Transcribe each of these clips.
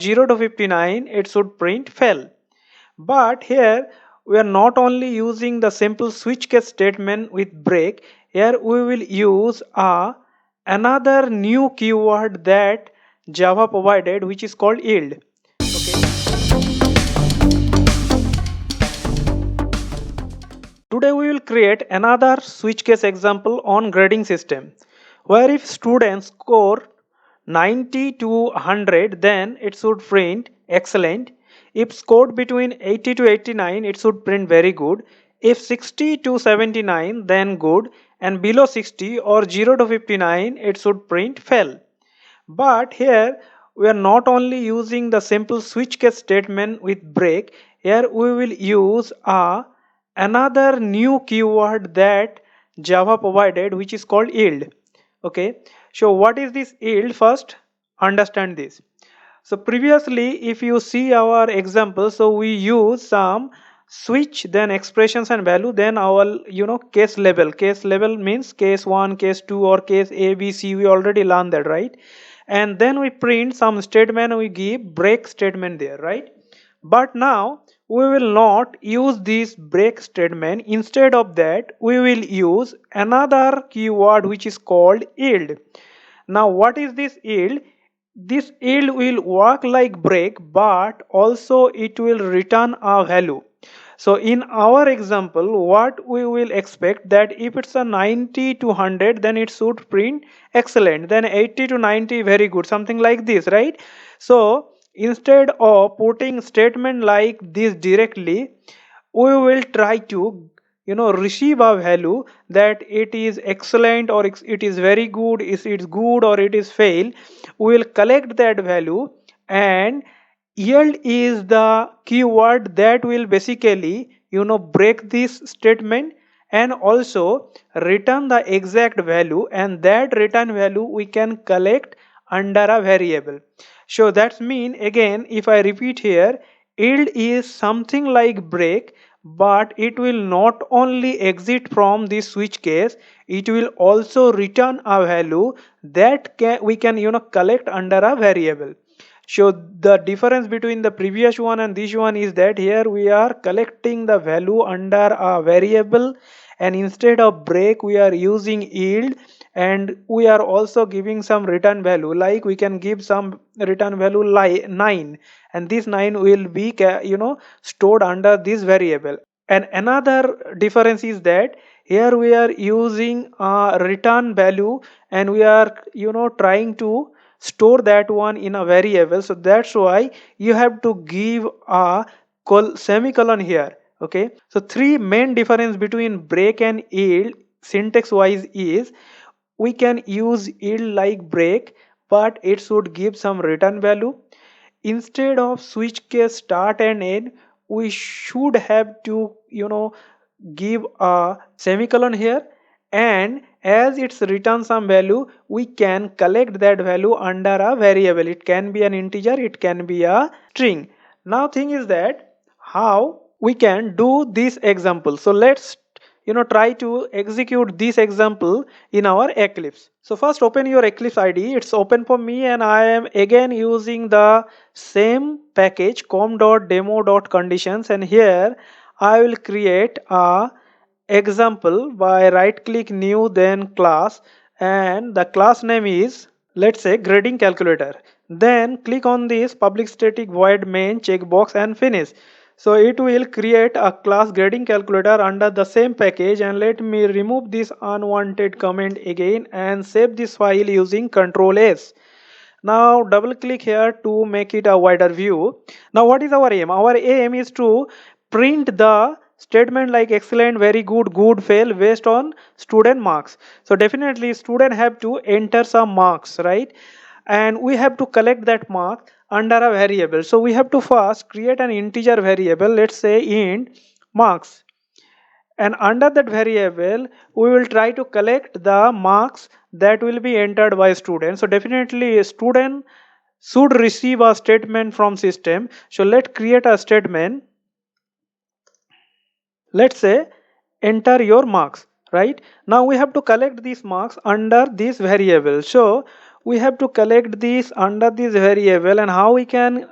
0 to 59 it should print fail. But here we are not only using the simple switch case statement with break. Here we will use another new keyword that Java provided, which is called yield. Okay. Today we will create another switch case example on grading system, where if students score 90 to 100, then it should print excellent. If scored between 80 to 89, it should print very good. If 60 to 79, then good, and below 60 or 0 to 59, it should print fail. But here we are not only using the simple switch case statement with break. Here we will use another new keyword that Java provided, which is called yield. Okay, so what is this yield? First understand this. So previously if you see our example, so we use some switch, then expressions and value, then our case level means case 1, case 2, or case A, B, C. We already learned that, right? And then we print some statement, we give break statement there, right? But now we will not use this break statement. Instead of that we will use another keyword which is called yield. Now what is this yield? This yield will work like break, but also it will return a value. So in our example, what we will expect, that if it's a 90 to 100, then it should print excellent, then 80 to 90 very good, something like this, right? So instead of putting statement like this directly, we will try to receive a value that it is excellent or it is very good, is it's good or it is fail. We will collect that value, and yield is the keyword that will basically break this statement and also return the exact value, and that return value we can collect under a variable. So that's mean, again if I repeat here, yield is something like break, but it will not only exit from this switch case, it will also return a value that we can collect under a variable. So the difference between the previous one and this one is that here we are collecting the value under a variable, and instead of break we are using yield, and we are also giving some return value, like we can give some return value like 9, and this 9 will be stored under this variable. And another difference is that here we are using a return value, and we are trying to store that one in a variable. So that's why you have to give a semicolon here. Okay, so three main difference between break and yield syntax wise is, we can use yield like break, but it should give some return value. Instead of switch case start and end, we should have to give a semicolon here, and as it's return some value, we can collect that value under a variable. It can be an integer, it can be a string. Now thing is that how we can do this example. So let's try to execute this example in our Eclipse. So first open your Eclipse IDE. It's open for me, and I am again using the same package com.demo.conditions, and here I will create a example by right click new, then class, and the class name is, let's say, grading calculator. Then click on this public static void main checkbox and finish. So it will create a class grading calculator under the same package, and let me remove this unwanted comment again and save this file using Ctrl S. Now double click here to make it a wider view. Now what is our aim? Our aim is to print the statement like excellent, very good, good, fail based on student marks. So definitely student have to enter some marks, right? And we have to collect that mark under a variable. So we have to first create an integer variable, let's say int marks, and under that variable we will try to collect the marks that will be entered by student. So definitely a student should receive a statement from system. So let's create a statement, let's say enter your marks. Right now we have to collect these marks under this variable. So we have to collect this under this variable. And how we can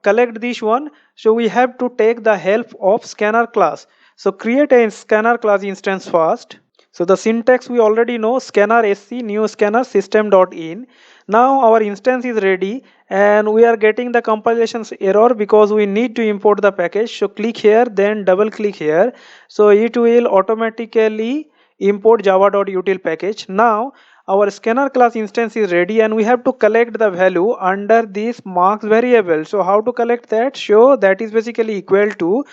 collect this one? So we have to take the help of scanner class. So create a scanner class instance first. So the syntax we already know, scanner sc new scanner system.in. Now our instance is ready and we are getting the compilations error because we need to import the package. So click here, then double click here. So it will automatically import java.util package. Now our scanner class instance is ready and we have to collect the value under this marks variable. So how to collect that? So that is basically equal to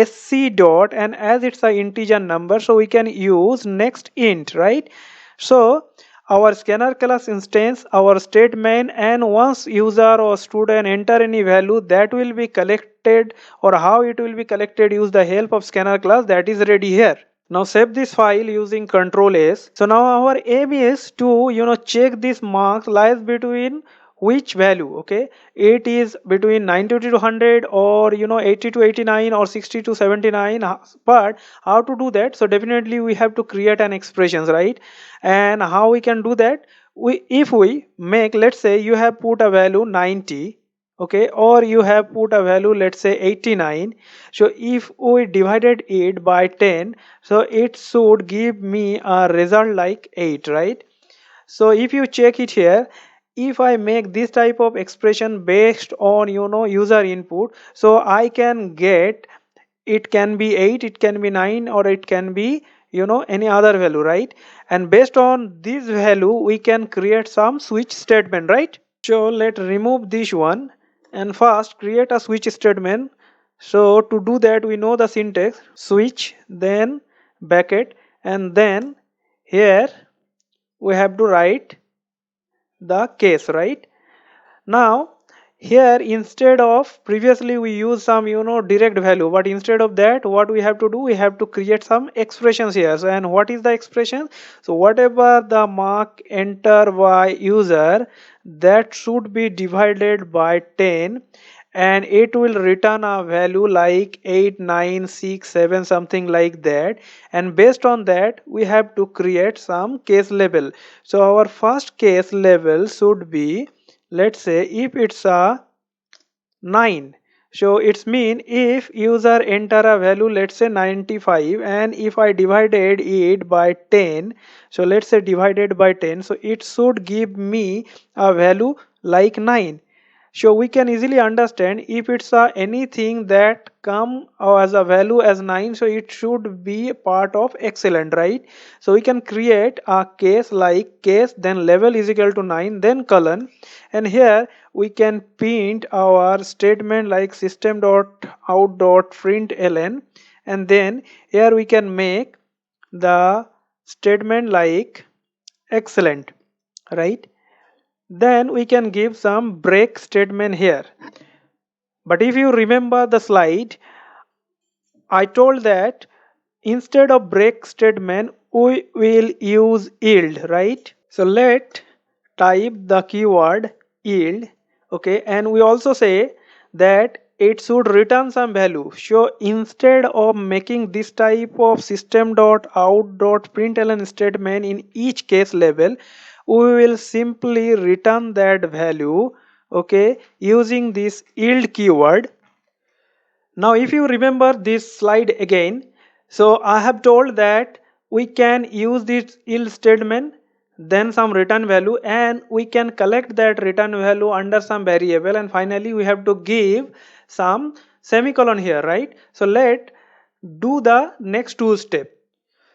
sc dot, and as it's a integer number, so we can use next int, right? So our scanner class instance, our statement, and once user or student enter any value, that will be collected, or how it will be collected use the help of scanner class, that is ready here. Now save this file using Control S. So now our aim is to check this marks lies between which value. Okay, it is between 90 to 100, or 80 to 89, or 60 to 79. But how to do that? So definitely we have to create an expressions, right? And how we can do that? If we make, let's say you have put a value 90, okay, or you have put a value, let's say 89. So if we divided it by 10, so it should give me a result like 8, right? So if you check it here, if I make this type of expression based on user input, so I can get, it can be 8, it can be 9, or it can be any other value, right? And based on this value we can create some switch statement, right? So let's remove this one and first create a switch statement. So to do that, we know the syntax: switch, then bracket, and then here we have to write the case, right? Now here, instead of previously we use some direct value, but instead of that, what we have to do, we have to create some expressions here. So, and what is the expression? So whatever the mark enter by user, that should be divided by 10, and it will return a value like 8, 9, 6, 7, something like that. And based on that we have to create some case label. So our first case label should be, let's say if it's a 9, so it's mean if user enter a value, let's say 95, and if I divided it by 10, so let's say divided by 10, so it should give me a value like 9. So we can easily understand, if it's anything that come as a value as 9, so it should be part of excellent, right? So we can create a case like case, then level is equal to 9, then colon, and here we can print our statement like system dot out dot println, and then here we can make the statement like excellent, right? Then we can give some break statement here. But if you remember the slide, I told that instead of break statement we will use yield, right? So let type the keyword yield, okay, and we also say that it should return some value. So instead of making this type of system dot out dot println statement in each case level, we will simply return that value, okay, using this yield keyword. Now if you remember this slide again, so I have told that we can use this yield statement, then some return value, and we can collect that return value under some variable, and finally we have to give some semicolon here, right? So let do the next two step.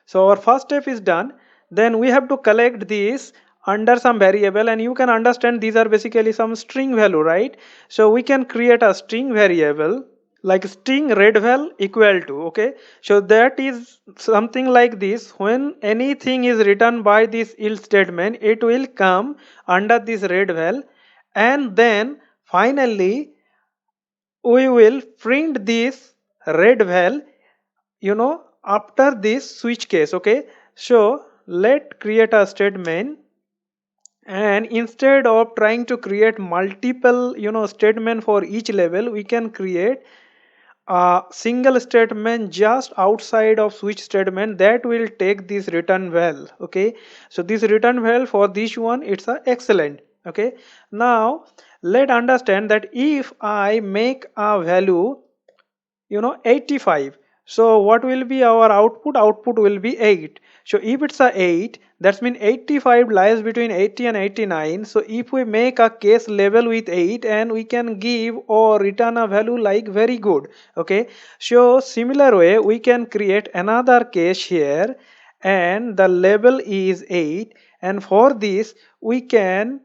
So our first step is done. Then we have to collect these under some variable, and you can understand these are basically some string value, right? So we can create a string variable like string redval equal to, okay, so that is something like this: when anything is written by this yield statement, it will come under this redval, and then finally we will print this redval after this switch case, okay. So let create a statement, and instead of trying to create multiple statement for each level, we can create a single statement just outside of switch statement that will take this return val. Okay, so this return val for this one, it's a excellent. Okay, now let understand that if I make a value 85, so what will be our output will be 8. So if it's a 8, that means 85 lies between 80 and 89. So if we make a case level with 8, and we can give or return a value like very good. Okay, so similar way we can create another case here, and the label is 8, and for this we can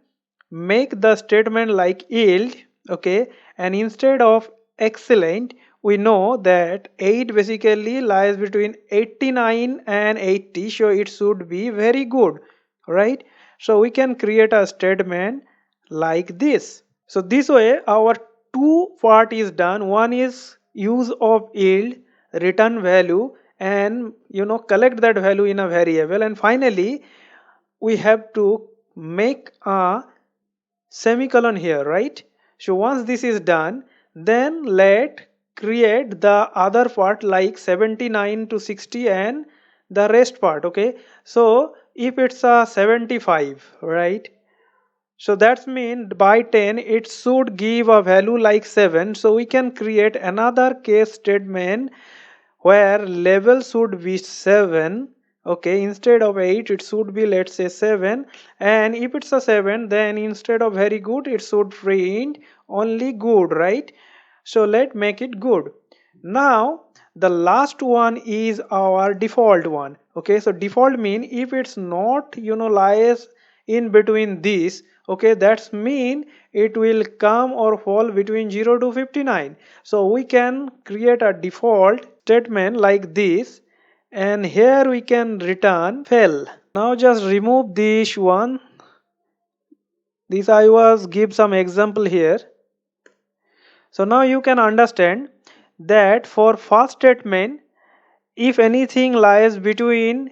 make the statement like yield. Okay, and instead of excellent, we know that 8 basically lies between 89 and 80, so it should be very good, right? So we can create a statement like this. So this way our two part is done. One is use of yield, return value, and collect that value in a variable, and finally we have to make a semicolon here, right? So once this is done, then let create the other part like 79 to 60 and the rest part. Okay, so if it's a 75, right, so that's mean by 10 it should give a value like 7. So we can create another case statement where level should be 7. Okay, instead of 8 it should be, let's say, 7. And if it's a 7, then instead of very good it should print only good, right? So let's make it good. Now the last one is our default one. Okay, so default mean if it's not lies in between these, okay, that's mean it will come or fall between 0 to 59. So we can create a default statement like this, and here we can return fail. Now just remove this one. This I was give some example here. So now you can understand that for first statement, if anything lies between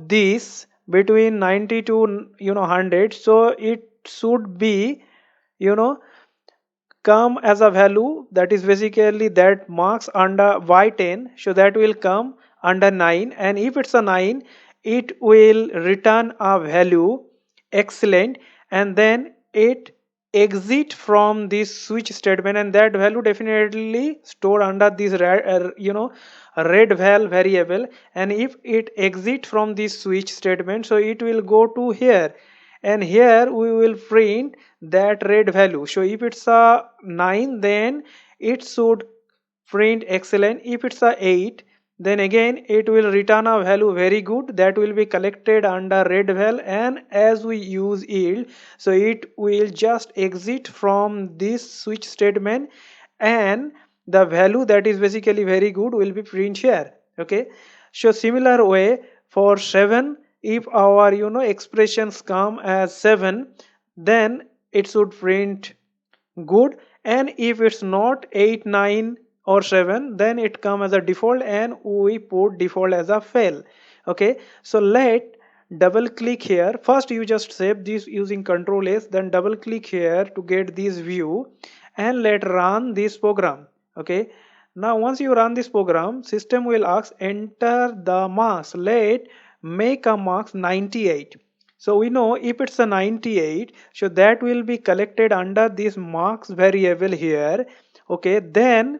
this between 90 to 100, so it should be you know come as a value that is basically that marks under y10, so that will come under 9, and if it's a 9 it will return a value excellent, and then it exit from this switch statement, and that value definitely stored under this red val variable. And if it exit from this switch statement, so it will go to here, and here we will print that red value. So if it's a 9, then it should print excellent. If it's a 8, then again it will return a value very good, that will be collected under red val. And as we use yield, so it will just exit from this switch statement, and the value that is basically very good will be print here. Okay, so similar way for 7, if our expressions come as 7, then it should print good, and if it's not 8, 9 or 7, then it come as a default, and we put default as a fail. Okay, so let double click here. First you just save this using Control S, then double click here to get this view, and let run this program. Okay, now once you run this program, system will ask enter the marks. Let make a marks 98. So we know if it's a 98, so that will be collected under this marks variable here. Okay, then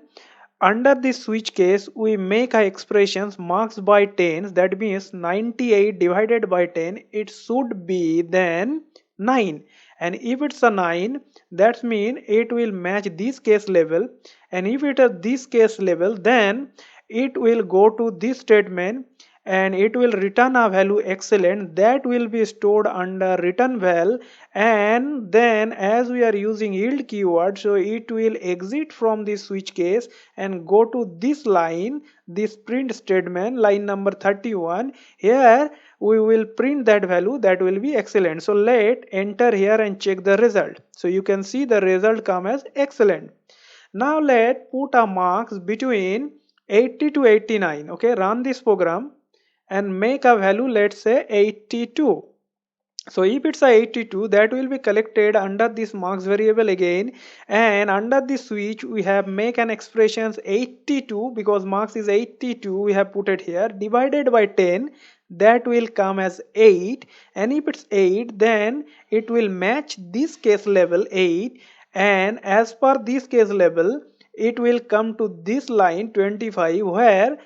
under this switch case we make our expressions marks by 10, that means 98 divided by 10, it should be then 9. And if it's a 9, that means it will match this case level, and if it is this case level, then it will go to this statement, and it will return a value excellent, that will be stored under return val. And then as we are using yield keyword, so it will exit from this switch case and go to this line, this print statement, line number 31. Here we will print that value, that will be excellent. So let enter here and check the result. So you can see the result come as excellent. Now let put a marks between 80 to 89. Okay, run this program and make a value, let's say 82. So if it's a 82, that will be collected under this marks variable again, and under this switch we have make an expressions 82, because marks is 82, we have put it here, divided by 10, that will come as 8. And if it's 8, then it will match this case level 8, and as per this case level it will come to this line 25, where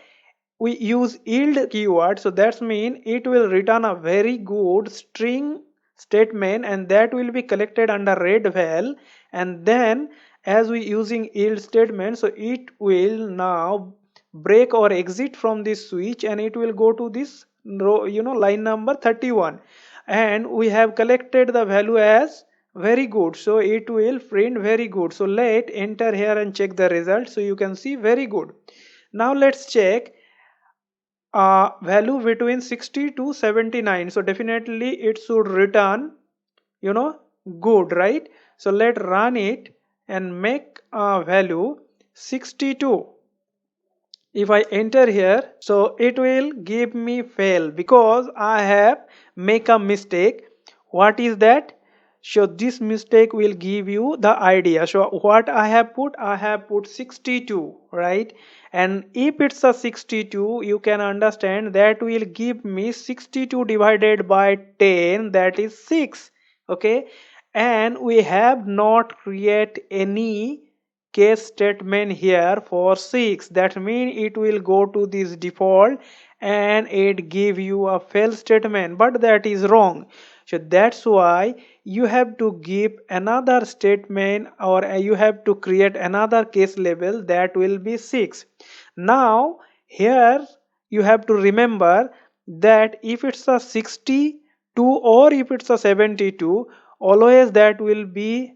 we use yield keyword. So that's mean it will return a very good string statement, and that will be collected under red val. And then as we using yield statement, so it will now break or exit from this switch, and it will go to this row, line number 31, and we have collected the value as very good, so it will print very good. So let enter here and check the result. So you can see very good. Now let's check value between 60 to 79. So definitely it should return, you know good, right? So let run it and make a value 62. If I enter here, so it will give me fail because I have make a mistake. What is that? So this mistake will give you the idea. So what I have put? I have put 62, right? And if it's a 62, you can understand that will give me 62 divided by 10, that is 6. Okay, and we have not create any case statement here for 6. That means it will go to this default and it give you a fail statement, but that is wrong. So that's why you have to give another statement, or you have to create another case label that will be 6. Now here you have to remember that if it's a 62 or if it's a 72, always that will be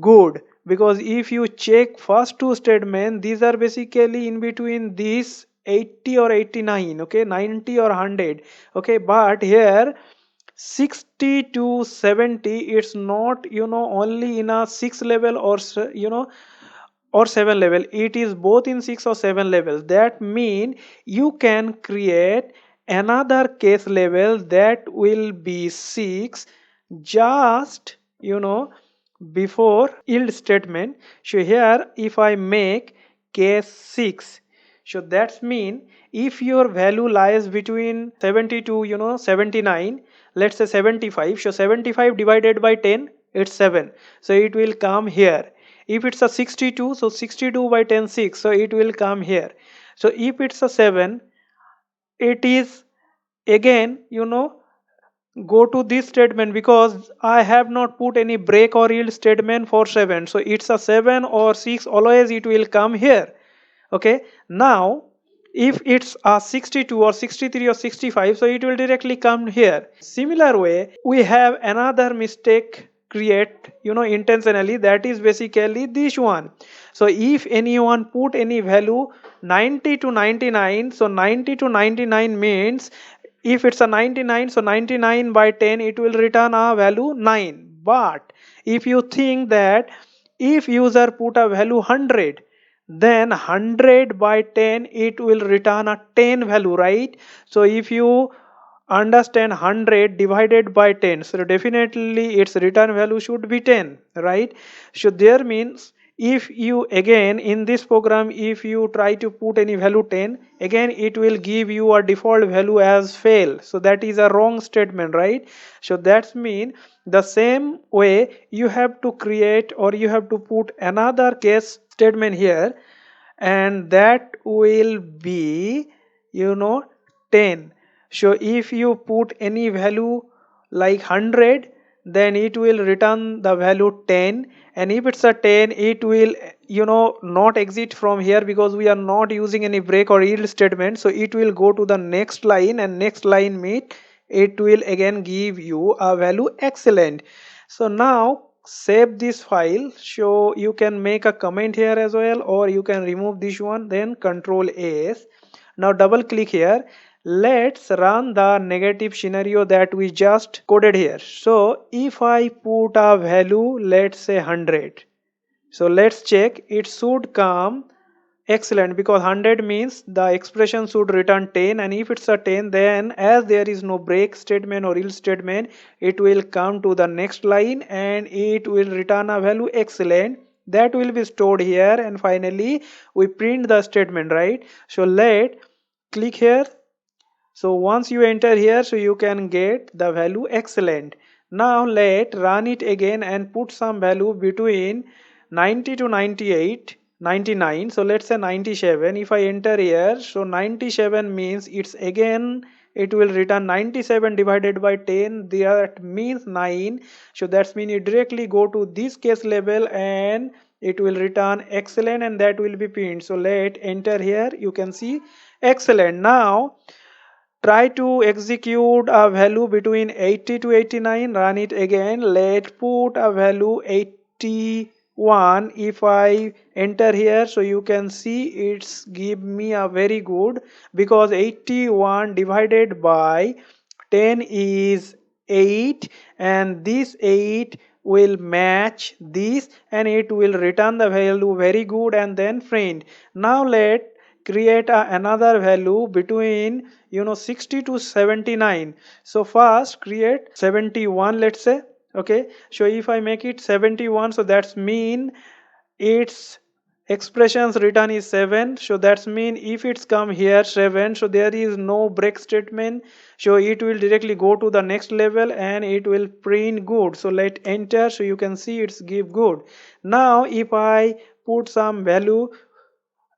good, because if you check first two statements, these are basically in between these 80 or 89, okay, 90 or 100, okay. But here 60 to 70, it's not only in a 6 level or or 7 level, it is both in 6 or 7 levels. That mean you can create another case level that will be 6, just before yield statement. So here if I make case 6, so that's mean if your value lies between 70 to 79, let's say 75, so 75 divided by 10, it's 7, so it will come here. If it's a 62, so 62 by 10, 6, so it will come here. So if it's a 7, it is again go to this statement, because I have not put any break or yield statement for 7, so it's a 7 or 6, always it will come here. Okay, now if it's a 62 or 63 or 65, so it will directly come here. Similar way we have another mistake create intentionally, that is basically this one. So if anyone put any value 90 to 99, so 90 to 99 means if it's a 99, so 99 by 10, it will return a value 9. But if you think that if user put a value 100, then 100 by 10, it will return a 10 value, right? So if you understand 100 divided by 10, so definitely its return value should be 10, right? So there means if you again in this program, if you try to put any value 10, again it will give you a default value as fail, so that is a wrong statement, right? So that's mean the same way you have to create, or you have to put another case statement here, and that will be 10. So if you put any value like 100, then it will return the value 10, and if it's a 10, it will not exit from here, because we are not using any break or yield statement. So it will go to the next line, and next line meet it will again give you a value excellent. So now save this file, so you can make a comment here as well, or you can remove this one, then control S. Now double click here. Let's run the negative scenario that we just coded here. So if I put a value, let's say 100, so let's check, it should come Excellent, because 100 means the expression should return 10, and if it's a 10, then as there is no break statement or else statement, it will come to the next line and it will return a value excellent. That will be stored here, and finally we print the statement, right? So let click here. So once you enter here, so you can get the value excellent. Now let run it again and put some value between 90 to 98, 99. So let's say 97. If I enter here, so 97 means it's again it will return 97 divided by 10, that means 9. So that's mean you directly go to this case level and it will return excellent, and that will be pinned. So let enter here, you can see excellent. Now try to execute a value between 80 to 89. Run it again. Let put a value 81. If I enter here, so you can see it's give me a very good, because 81 divided by 10 is 8, and this 8 will match this and it will return the value very good and then print. Now let create another value between 60 to 79. So first create 71, let's say. Okay, so if I make it 71, so that's mean its expressions return is 7. So that's mean if it's come here 7, so there is no break statement, so it will directly go to the next level and it will print good. So let enter, so you can see it's give good. Now if I put some value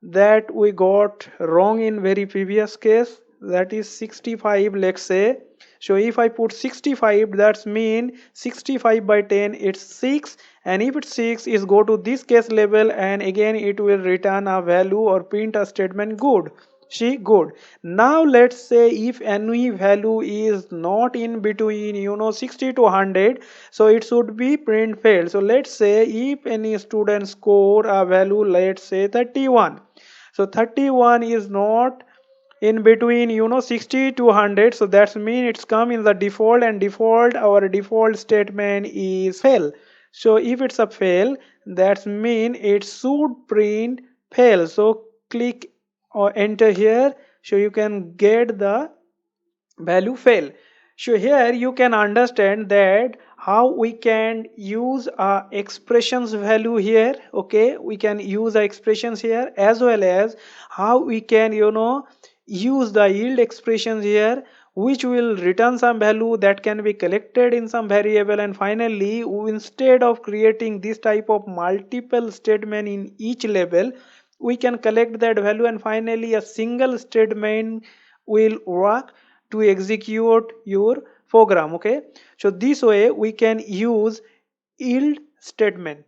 that we got wrong in very previous case, that is 65, let's say. So if I put 65, that's mean 65 by 10 it's 6, and if it's 6 is go to this case level and again it will return a value or print a statement good. See, good. Now let's say if any value is not in between 60 to 100, so it should be print failed. So let's say if any student score a value, let's say 31, so 31 is not in between 60 to 100, so that's mean it's come in the default, and default our default statement is fail. So if it's a fail, that's mean it should print fail. So click or enter here, so you can get the value fail. So here you can understand that how we can use expressions value here. Okay, we can use the expressions here, as well as how we can use the yield expressions here, which will return some value that can be collected in some variable. And finally, instead of creating this type of multiple statement in each level, we can collect that value, and finally a single statement will work to execute your program. Okay, so this way we can use yield statement.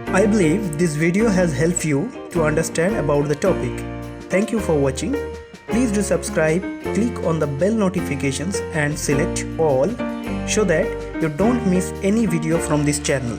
I believe this video has helped you to understand about the topic. Thank you for watching. Please do subscribe, click on the bell notifications and select all so that you don't miss any video from this channel.